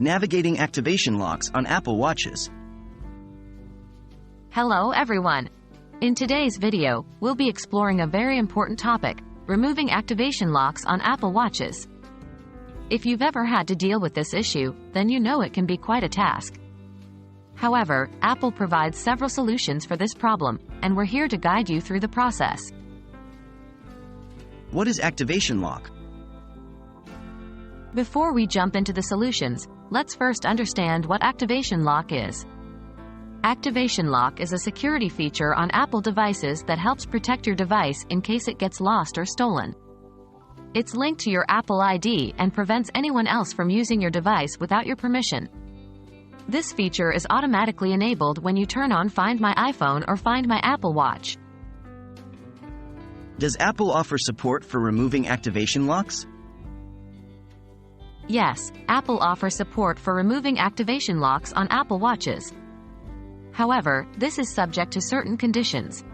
Navigating activation locks on Apple Watches. Hello everyone! In today's video, we'll be exploring a very important topic, removing activation locks on Apple Watches. If you've ever had to deal with this issue, then you know it can be quite a task. However, Apple provides several solutions for this problem, and we're here to guide you through the process. What is activation lock? Before we jump into the solutions, let's first understand what activation lock is. Activation lock is a security feature on Apple devices that helps protect your device in case it gets lost or stolen. It's linked to your Apple ID and prevents anyone else from using your device without your permission. This feature is automatically enabled when you turn on Find My iPhone or Find My Apple Watch. Does Apple offer support for removing activation locks? Yes, Apple offers support for removing activation locks on Apple Watches. However, this is subject to certain conditions.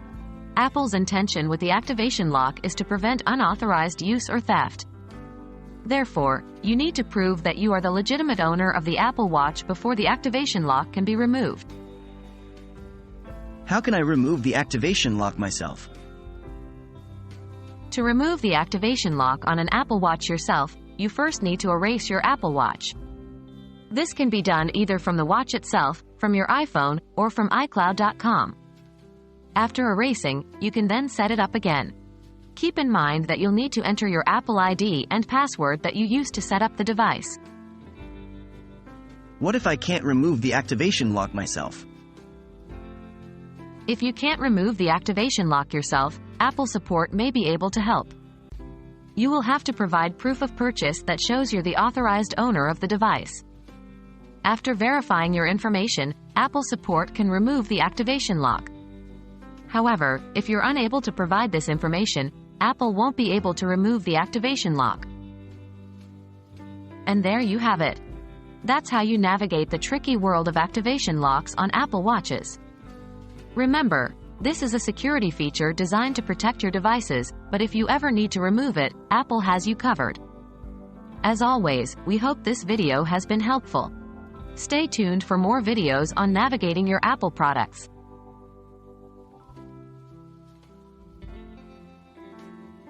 Apple's intention with the activation lock is to prevent unauthorized use or theft. Therefore, you need to prove that you are the legitimate owner of the Apple Watch before the activation lock can be removed. How can I remove the activation lock myself? To remove the activation lock on an Apple Watch yourself, you first need to erase your Apple Watch. This can be done either from the watch itself, from your iPhone, or from iCloud.com. After erasing, you can then set it up again. Keep in mind that you'll need to enter your Apple ID and password that you used to set up the device. What if I can't remove the activation lock myself? If you can't remove the activation lock yourself, Apple support may be able to help. You will have to provide proof of purchase that shows you're the authorized owner of the device. After verifying your information, Apple support can remove the activation lock. However, if you're unable to provide this information, Apple won't be able to remove the activation lock. And there you have it. That's how you navigate the tricky world of activation locks on Apple Watches. Remember, this is a security feature designed to protect your devices, but if you ever need to remove it, Apple has you covered. As always, we hope this video has been helpful. Stay tuned for more videos on navigating your Apple products.